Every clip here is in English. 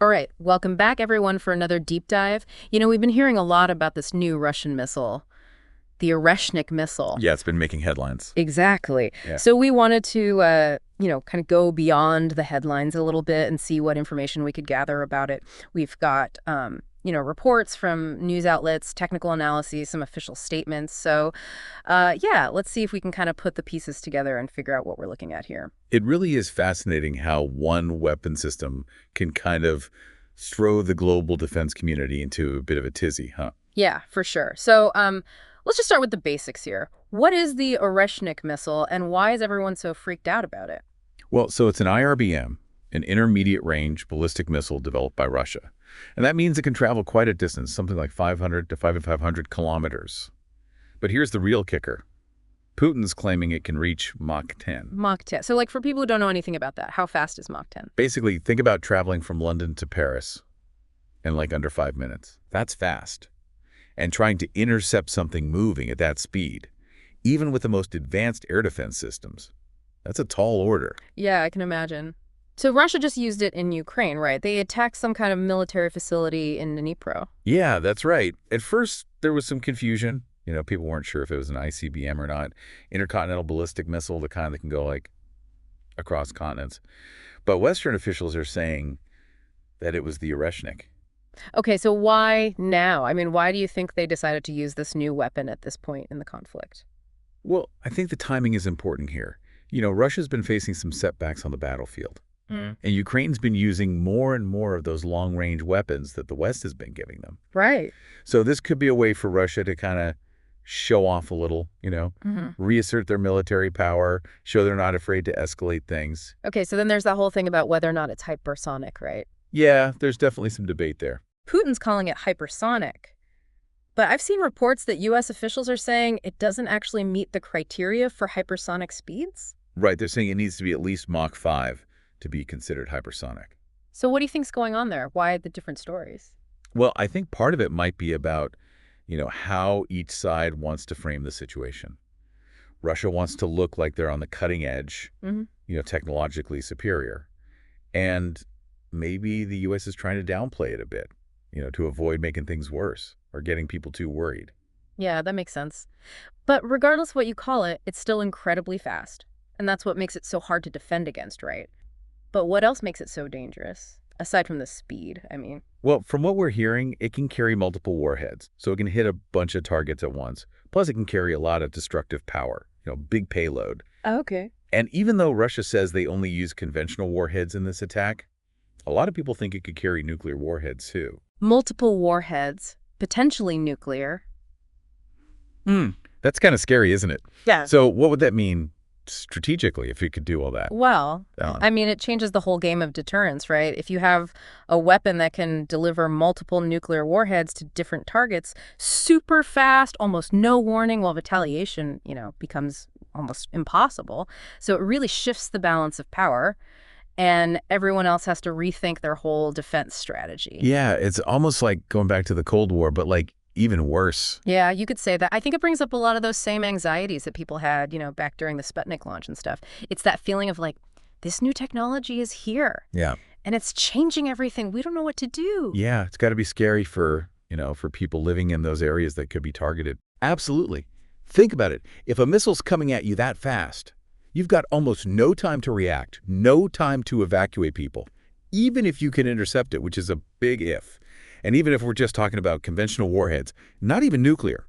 All right, welcome back, everyone, for another deep dive. We've been hearing a lot about this new Russian missile, the Oreshnik missile. Yeah, it's been making headlines. Exactly. Yeah. So we wanted to, kind of go beyond the headlines a little bit and see what information we could gather about it. We've got, reports from news outlets, technical analyses, some official statements. So, let's see if we can kind of put the pieces together and figure out what we're looking at here. It really is fascinating how one weapon system can kind of throw the global defense community into a bit of a tizzy, huh? Yeah, for sure. So, let's just start with the basics here. What is the Oreshnik missile, and why is everyone so freaked out about it? Well, so it's an IRBM, an intermediate-range ballistic missile developed by Russia. And that means it can travel quite a distance, something like 500 to 5,500 kilometers. But here's the real kicker. Putin's claiming it can reach Mach 10. Mach 10. So, for people who don't know anything about that, how fast is Mach 10? Basically, think about traveling from London to Paris in under 5 minutes. That's fast. And trying to intercept something moving at that speed, even with the most advanced air defense systems, that's a tall order. Yeah, I can imagine. So Russia just used it in Ukraine, right? They attacked some kind of military facility in Dnipro. Yeah, that's right. At first, there was some confusion. People weren't sure if it was an ICBM or not. Intercontinental ballistic missile, the kind that can go across continents. But Western officials are saying that it was the Oreshnik. Okay, so why now? Why do you think they decided to use this new weapon at this point in the conflict? Well, I think the timing is important here. Russia's been facing some setbacks on the battlefield. And Ukraine's been using more and more of those long-range weapons that the West has been giving them. Right. So this could be a way for Russia to kind of show off a little, reassert their military power, show they're not afraid to escalate things. Okay, so then there's that whole thing about whether or not it's hypersonic, right? Yeah, there's definitely some debate there. Putin's calling it hypersonic. But I've seen reports that U.S. officials are saying it doesn't actually meet the criteria for hypersonic speeds. Right, they're saying it needs to be at least Mach 5 to be considered hypersonic. So what do you think's going on there? Why the different stories? Well, I think part of it might be about, how each side wants to frame the situation. Russia wants to look like they're on the cutting edge, technologically superior. And maybe the U.S. is trying to downplay it a bit, to avoid making things worse or getting people too worried. Yeah, that makes sense. But regardless of what you call it, it's still incredibly fast. And that's what makes it so hard to defend against, right? But what else makes it so dangerous? Aside from the speed, Well, from what we're hearing, it can carry multiple warheads, so it can hit a bunch of targets at once. Plus, it can carry a lot of destructive power, big payload. Okay. And even though Russia says they only use conventional warheads in this attack, a lot of people think it could carry nuclear warheads, too. Multiple warheads, potentially nuclear. That's kind of scary, isn't it? Yeah. So what would that mean strategically if it could do all that? Well, it changes the whole game of deterrence, right? If you have a weapon that can deliver multiple nuclear warheads to different targets super fast, almost no warning, while retaliation, becomes almost impossible. So it really shifts the balance of power, and everyone else has to rethink their whole defense strategy. Yeah, it's almost like going back to the Cold War, but even worse. Yeah, you could say that. I think it brings up a lot of those same anxieties that people had, back during the Sputnik launch and stuff. It's that feeling of this new technology is here. Yeah. And it's changing everything. We don't know what to do. Yeah, it's got to be scary for people living in those areas that could be targeted. Absolutely. Think about it. If a missile's coming at you that fast, you've got almost no time to react, no time to evacuate people, even if you can intercept it, which is a big if. And even if we're just talking about conventional warheads, not even nuclear,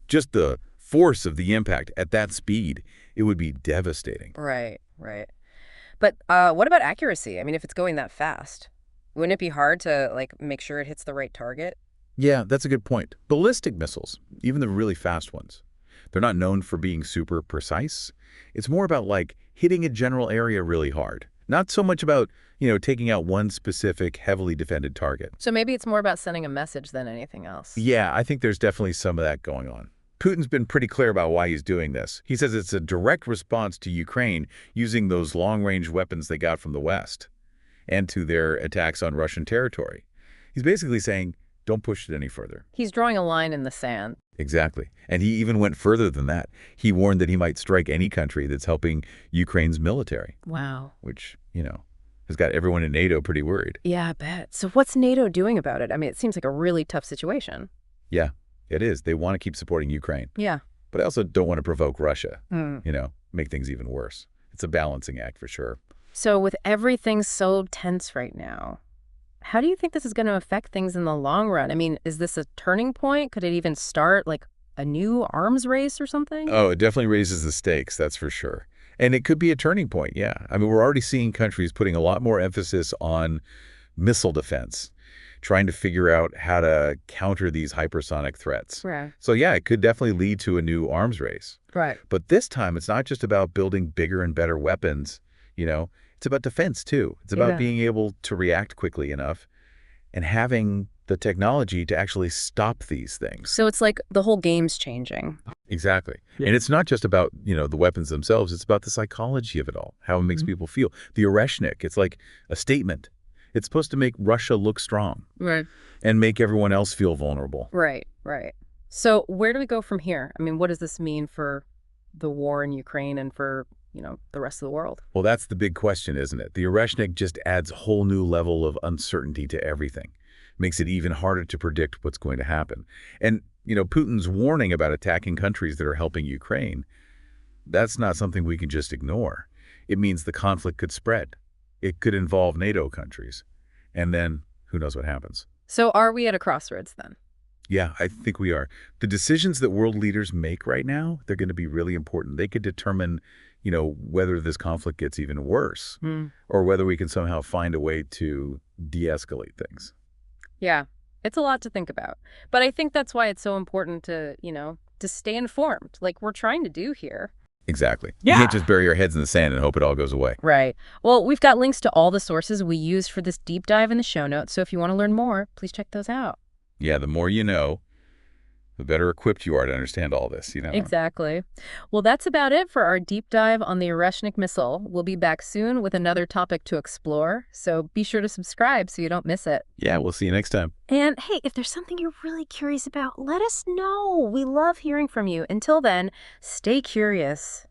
just the force of the impact at that speed, it would be devastating. Right. But what about accuracy? If it's going that fast, wouldn't it be hard to make sure it hits the right target? Yeah, that's a good point. Ballistic missiles, even the really fast ones, they're not known for being super precise. It's more about hitting a general area really hard. Not so much about, taking out one specific heavily defended target. So maybe it's more about sending a message than anything else. Yeah, I think there's definitely some of that going on. Putin's been pretty clear about why he's doing this. He says it's a direct response to Ukraine using those long-range weapons they got from the West and to their attacks on Russian territory. He's basically saying, don't push it any further. He's drawing a line in the sand. Exactly. And he even went further than that. He warned that he might strike any country that's helping Ukraine's military. Wow. Which, has got everyone in NATO pretty worried. Yeah, I bet. So what's NATO doing about it? I mean, it seems like a really tough situation. Yeah, it is. They want to keep supporting Ukraine. Yeah. But I also don't want to provoke Russia, Mm. make things even worse. It's a balancing act for sure. So with everything so tense right now, how do you think this is going to affect things in the long run? I mean, is this a turning point? Could it even start like a new arms race or something? Oh, it definitely raises the stakes, that's for sure. And it could be a turning point, yeah. I mean, we're already seeing countries putting a lot more emphasis on missile defense, trying to figure out how to counter these hypersonic threats. Right. So yeah, it could definitely lead to a new arms race. Right. But this time, it's not just about building bigger and better weapons, it's about defense too. It's about Yeah. being able to react quickly enough and having the technology to actually stop these things. So it's like the whole game's changing. Exactly. And it's not just about, the weapons themselves. It's about the psychology of it all, how it makes people feel. The Oreshnik, it's like a statement. It's supposed to make Russia look strong Right. and make everyone else feel vulnerable. Right, right. So where do we go from here? I mean, what does this mean for the war in Ukraine and for, the rest of the world? Well, that's the big question, isn't it? The Oreshnik just adds a whole new level of uncertainty to everything. Makes it even harder to predict what's going to happen. And, Putin's warning about attacking countries that are helping Ukraine, that's not something we can just ignore. It means the conflict could spread. It could involve NATO countries. And then who knows what happens. So are we at a crossroads then? Yeah, I think we are. The decisions that world leaders make right now, they're going to be really important. They could determine, whether this conflict gets even worse or whether we can somehow find a way to de-escalate things. Yeah, it's a lot to think about. But I think that's why it's so important to, to stay informed, like we're trying to do here. Exactly. Yeah. You can't just bury our heads in the sand and hope it all goes away. Right. Well, we've got links to all the sources we used for this deep dive in the show notes, so if you want to learn more, please check those out. Yeah, the more you know, the better equipped you are to understand all this, Exactly. Well, that's about it for our deep dive on the Oreshnik missile. We'll be back soon with another topic to explore, so be sure to subscribe so you don't miss it. Yeah, we'll see you next time. And hey, if there's something you're really curious about, let us know. We love hearing from you. Until then, stay curious.